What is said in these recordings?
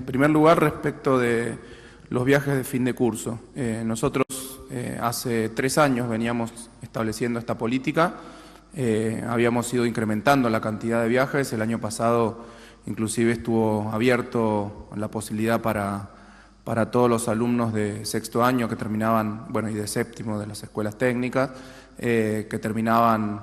En primer lugar, respecto de los viajes de fin de curso. Nosotros hace 3 años veníamos estableciendo esta política, habíamos ido incrementando la cantidad de viajes. El año pasado inclusive estuvo abierto la posibilidad para todos los alumnos de sexto año que terminaban, bueno, y de séptimo de las escuelas técnicas, que terminaban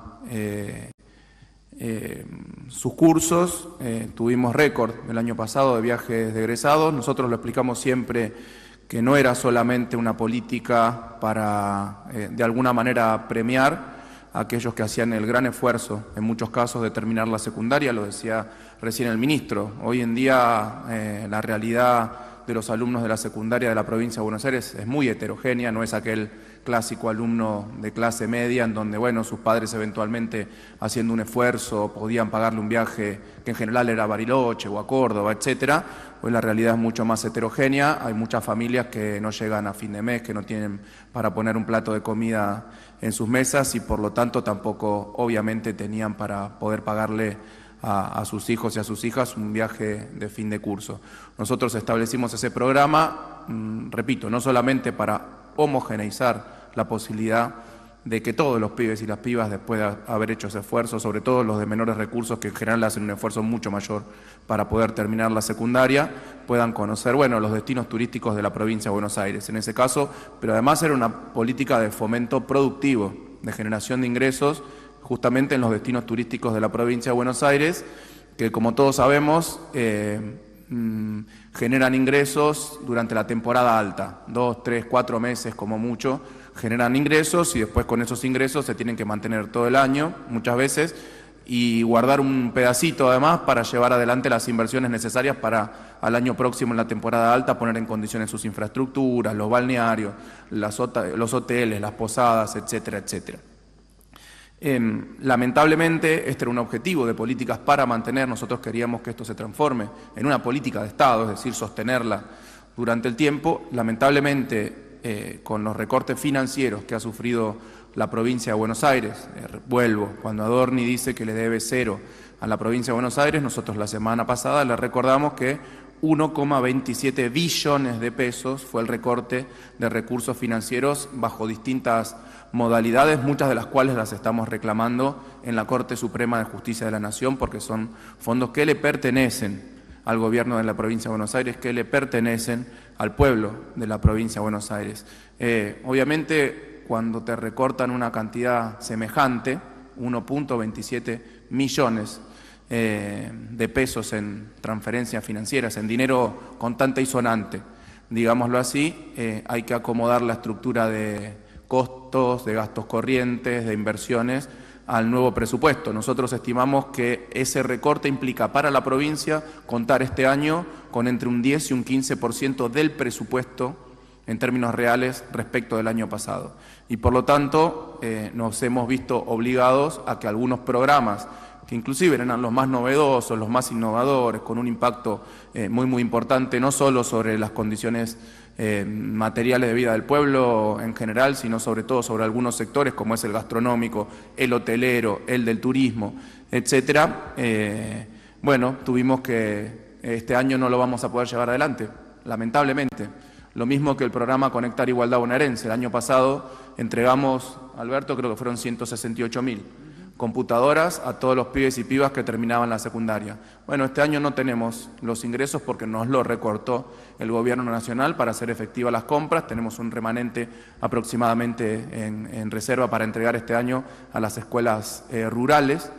sus cursos. Tuvimos récord el año pasado de viajes de egresados. Nosotros lo explicamos siempre que no era solamente una política para, de alguna manera, premiar a aquellos que hacían el gran esfuerzo, en muchos casos, de terminar la secundaria. Lo decía recién el ministro. Hoy en día la realidad de los alumnos de la secundaria de la provincia de Buenos Aires es muy heterogénea, no es aquel clásico alumno de clase media en donde, bueno, sus padres eventualmente haciendo un esfuerzo podían pagarle un viaje que en general era a Bariloche o a Córdoba, etcétera. Hoy la realidad es mucho más heterogénea, hay muchas familias que no llegan a fin de mes, que no tienen para poner un plato de comida en sus mesas y por lo tanto tampoco obviamente tenían para poder pagarle a sus hijos y a sus hijas un viaje de fin de curso. Nosotros establecimos ese programa, repito, no solamente para homogeneizar la posibilidad de que todos los pibes y las pibas, después de haber hecho ese esfuerzo, sobre todo los de menores recursos, que en general hacen un esfuerzo mucho mayor para poder terminar la secundaria, puedan conocer, bueno, los destinos turísticos de la provincia de Buenos Aires, en ese caso, pero además era una política de fomento productivo, de generación de ingresos, justamente en los destinos turísticos de la provincia de Buenos Aires, que como todos sabemos, generan ingresos durante la temporada alta, 2, 3, 4 meses como mucho, generan ingresos y después con esos ingresos se tienen que mantener todo el año, muchas veces, y guardar un pedacito además para llevar adelante las inversiones necesarias para al año próximo en la temporada alta poner en condiciones sus infraestructuras, los balnearios, los hoteles, las posadas, etcétera, etcétera. Lamentablemente, este era un objetivo de políticas para mantener. Nosotros queríamos que esto se transforme en una política de Estado, es decir, sostenerla durante el tiempo. Lamentablemente, con los recortes financieros que ha sufrido la provincia de Buenos Aires, vuelvo, cuando Adorni dice que le debe 0 a la provincia de Buenos Aires, nosotros la semana pasada le recordamos que 1,27 billones de pesos fue el recorte de recursos financieros bajo distintas modalidades, muchas de las cuales las estamos reclamando en la Corte Suprema de Justicia de la Nación, porque son fondos que le pertenecen al gobierno de la provincia de Buenos Aires, que le pertenecen al pueblo de la provincia de Buenos Aires. Obviamente, cuando te recortan una cantidad semejante, 1,27 millones de pesos en transferencias financieras, en dinero contante y sonante, digámoslo así, hay que acomodar la estructura de costos, de gastos corrientes, de inversiones al nuevo presupuesto. Nosotros estimamos que ese recorte implica para la provincia contar este año con entre un 10 y un 15% del presupuesto en términos reales respecto del año pasado. Y por lo tanto nos hemos visto obligados a que algunos programas que inclusive eran los más novedosos, los más innovadores, con un impacto muy importante, no solo sobre las condiciones materiales de vida del pueblo en general, sino sobre todo sobre algunos sectores como es el gastronómico, el hotelero, el del turismo, etcétera. Bueno, tuvimos que este año no lo vamos a poder llevar adelante, lamentablemente. Lo mismo que el programa Conectar Igualdad Bonaerense. El año pasado entregamos, Alberto, creo que fueron 168.000 computadoras a todos los pibes y pibas que terminaban la secundaria. Bueno, este año no tenemos los ingresos porque nos lo recortó el gobierno nacional para hacer efectivas las compras. Tenemos un remanente aproximadamente en reserva para entregar este año a las escuelas rurales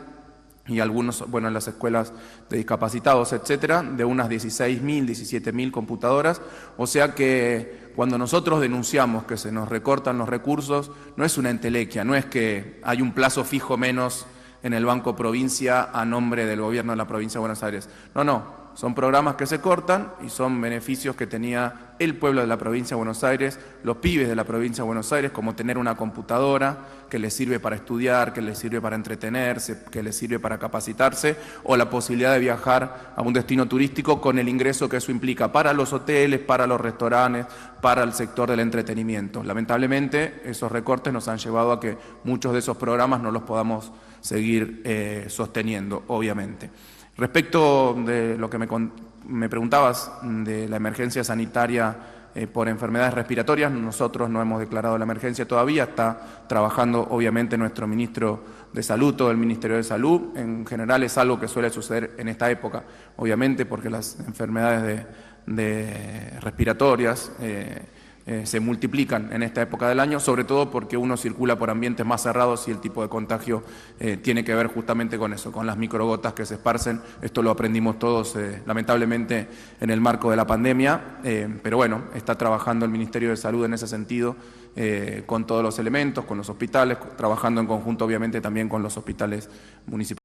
y algunos, bueno, en las escuelas de discapacitados, etcétera, de unas 16.000, 17.000 computadoras. O sea que cuando nosotros denunciamos que se nos recortan los recursos, no es una entelequia, no es que hay un plazo fijo menos en el Banco Provincia a nombre del gobierno de la provincia de Buenos Aires. No, son programas que se cortan y son beneficios que tenía el pueblo de la provincia de Buenos Aires, los pibes de la provincia de Buenos Aires, como tener una computadora que les sirve para estudiar, que les sirve para entretenerse, que les sirve para capacitarse, o la posibilidad de viajar a un destino turístico con el ingreso que eso implica para los hoteles, para los restaurantes, para el sector del entretenimiento. Lamentablemente, esos recortes nos han llevado a que muchos de esos programas no los podamos seguir sosteniendo, obviamente. Respecto de lo que me preguntabas de la emergencia sanitaria por enfermedades respiratorias, nosotros no hemos declarado la emergencia todavía, está trabajando obviamente nuestro ministro de Salud, todo el Ministerio de Salud. En general es algo que suele suceder en esta época, obviamente porque las enfermedades respiratorias se multiplican en esta época del año, sobre todo porque uno circula por ambientes más cerrados y el tipo de contagio tiene que ver justamente con eso, con las microgotas que se esparcen. Esto lo aprendimos todos lamentablemente en el marco de la pandemia, pero bueno, está trabajando el Ministerio de Salud en ese sentido con todos los elementos, con los hospitales, trabajando en conjunto obviamente también con los hospitales municipales.